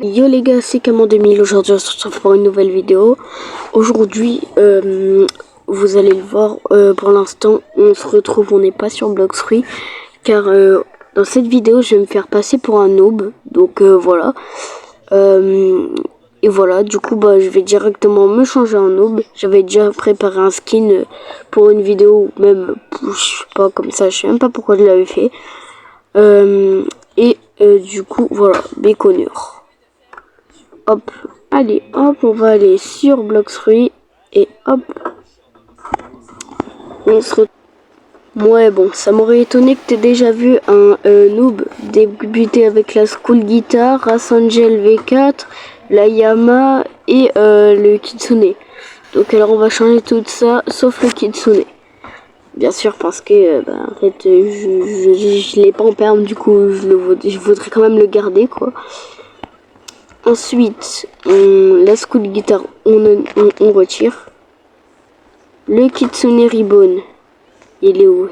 Yo les gars, c'est Camon 2000. Aujourd'hui on se retrouve pour une nouvelle vidéo. Aujourd'hui vous allez le voir, pour l'instant on se retrouve, on n'est pas sur Bloxfruit, car dans cette vidéo je vais me faire passer pour un noob. Donc voilà, et voilà, du coup je vais directement me changer en noob. J'avais déjà préparé un skin pour une vidéo, même je sais pas, comme ça, je sais même pas pourquoi je l'avais fait. Du coup voilà, Béconneur. Hop, allez, hop, on va aller sur Bloxfruit et hop, on se retrouve. Ouais, bon, ça m'aurait étonné que t'aies déjà vu un noob débuter avec la School Guitar, Rasangel V4, la Yama et le Kitsune. Donc alors on va changer tout ça, sauf le Kitsune. Bien sûr, parce que en fait je l'ai pas en perme, du coup je voudrais quand même le garder, quoi. Ensuite, la School Guitar, on retire. Le Kitsune Ribbon, il est où?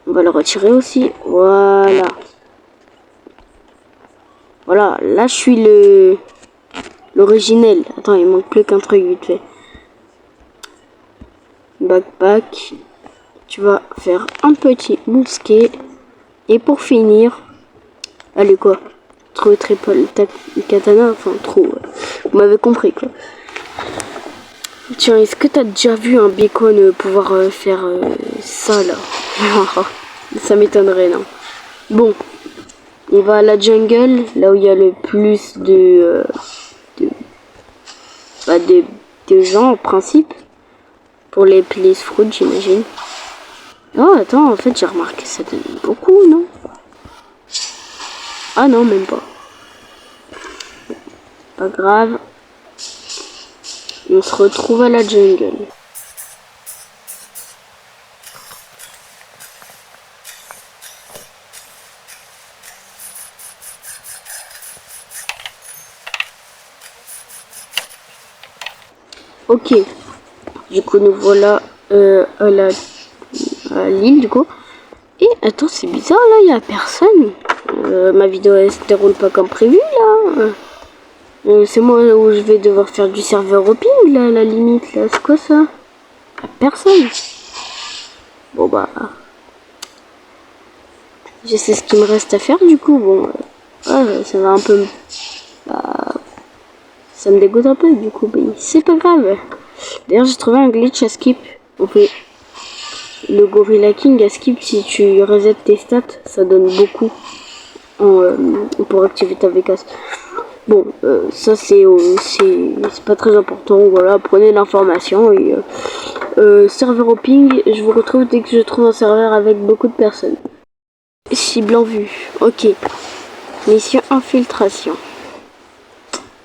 On va le retirer aussi. Voilà. Voilà, là je suis l'originel. Attends, il manque plus qu'un truc vite fait. Backpack. Tu vas faire un petit mousquet. Et pour finir, allez quoi? Trop triple katana, enfin trop. Vous m'avez compris, quoi. Tiens, est-ce que t'as déjà vu un bacon pouvoir faire ça là? Ça m'étonnerait, non? Bon, on va à la jungle, là où il y a le plus de gens en principe, pour les place fruits, j'imagine. Oh, attends, en fait j'ai remarqué ça donne beaucoup, non? Ah non, même pas. Pas grave. On se retrouve à la jungle. Ok. Du coup, nous voilà à l'île, du coup. Et attends, c'est bizarre, là, il n'y a personne. Ma vidéo, elle se déroule pas comme prévu, là. C'est moi où je vais devoir faire du serveur hopping, là, à la limite, là. C'est quoi ça? Personne. Bon, je sais ce qu'il me reste à faire, du coup. Bon, ça va un peu... ça me dégoûte un peu, du coup. Mais c'est pas grave. D'ailleurs, j'ai trouvé un glitch à skip. On fait le Gorilla King à skip. Si tu resets tes stats, ça donne beaucoup pour activer ta VKS. Bon, ça c'est pas très important. Voilà, prenez l'information. Et serveur au ping, je vous retrouve dès que je trouve un serveur avec beaucoup de personnes. Cible en vue. Ok. Mission infiltration.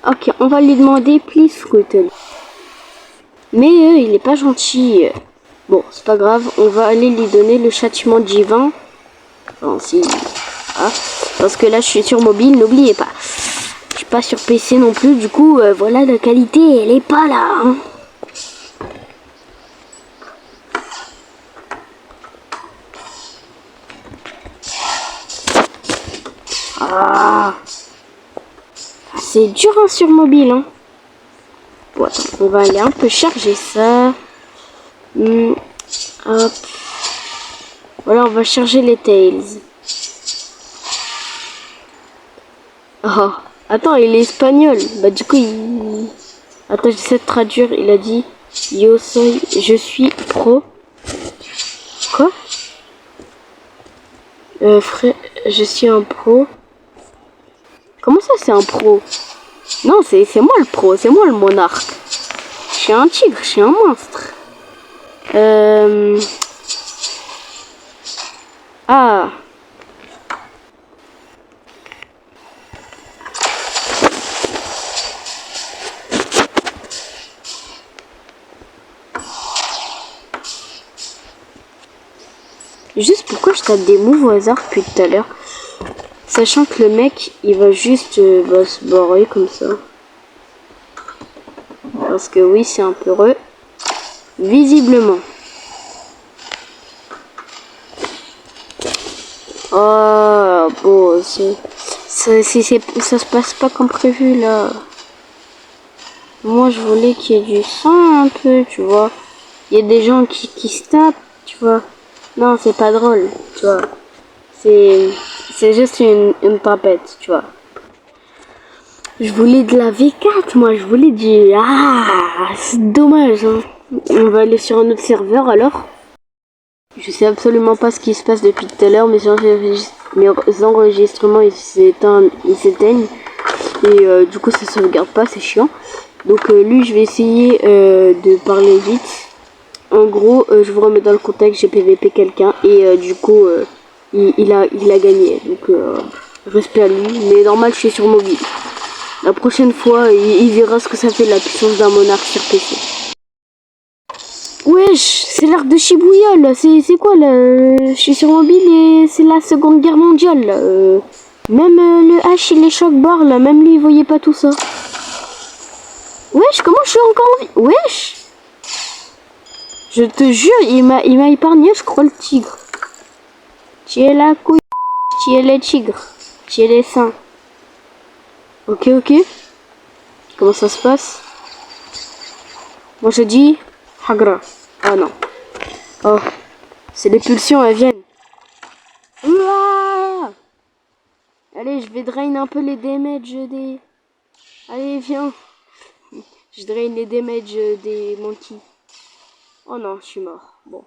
Ok, on va lui demander please fruit. Mais il est pas gentil. Bon, c'est pas grave, on va aller lui donner le châtiment divin. Enfin, si... Ah, parce que là, je suis sur mobile, n'oubliez pas. Je suis pas sur PC non plus, du coup, voilà, la qualité, elle est pas là. Hein. Ah, c'est dur hein, sur mobile. Hein. Bon, attends, on va aller un peu charger ça. Hop. Voilà, on va charger les tails. Oh, attends, il est espagnol. Bah du coup, attends, j'essaie de traduire. Il a dit Yo soy, je suis pro. Quoi? Frère, je suis un pro. Comment ça, c'est un pro? Non, c'est moi le pro, c'est moi le monarque. Je suis un tigre, je suis un monstre. Ah. Juste pourquoi je tape des moves au hasard depuis tout à l'heure, sachant que le mec il va juste se barrer comme ça. Parce que oui, c'est un peu heureux. Visiblement. Oh, là, bon, ça se passe pas comme prévu, là. Moi, je voulais qu'il y ait du sang un peu, tu vois. Il y a des gens qui se tapent, tu vois. Non, c'est pas drôle, tu vois. C'est juste une tempête, tu vois. Je voulais de la V4, moi, je voulais du... Ah, c'est dommage, hein. On va aller sur un autre serveur, alors. Je sais absolument pas ce qui se passe depuis tout à l'heure, mes enregistrements, ils s'éteignent. Et du coup, ça sauvegarde pas, c'est chiant. Donc lui, je vais essayer de parler vite. En gros, je vous remets dans le contexte, j'ai PVP quelqu'un et du coup, il a gagné. Donc, respect à lui. Mais normal, je suis sur mobile. La prochaine fois, il verra ce que ça fait la puissance d'un monarque sur PC. Wesh, c'est l'arc de Shibuya là. C'est quoi là? Je suis sur mobile et c'est la Seconde Guerre mondiale là. Même le H et les chocs barres là, même lui il voyait pas tout ça. Wesh, comment je suis encore en vie? Wesh! Je te jure, il m'a épargné, je crois, le tigre. Tu es la couille, tu es les tigres, tu es les seins. Ok, ok. Comment ça se passe? Moi je dis Hagra. Ah non. Oh, c'est les pulsions, elles viennent. Ouah! Allez, je vais drain un peu les damages des... Allez, viens. Je drain les damages des monkeys. Oh non, je suis mort. Bon.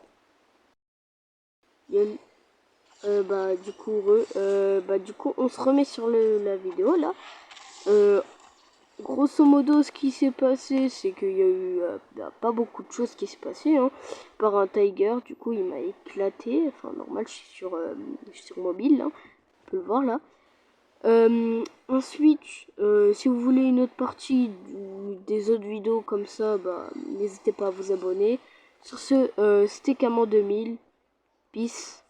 Du coup, on se remet sur la vidéo, là. Grosso modo, ce qui s'est passé, c'est qu'il y a eu pas beaucoup de choses qui s'est passé, hein. Par un tiger, du coup, il m'a éclaté. Enfin, normal, je suis sur mobile, là. On peut le voir, là. Ensuite, si vous voulez une autre partie des autres vidéos comme ça, n'hésitez pas à vous abonner. Sur ce, c'était Caman 2000. Peace.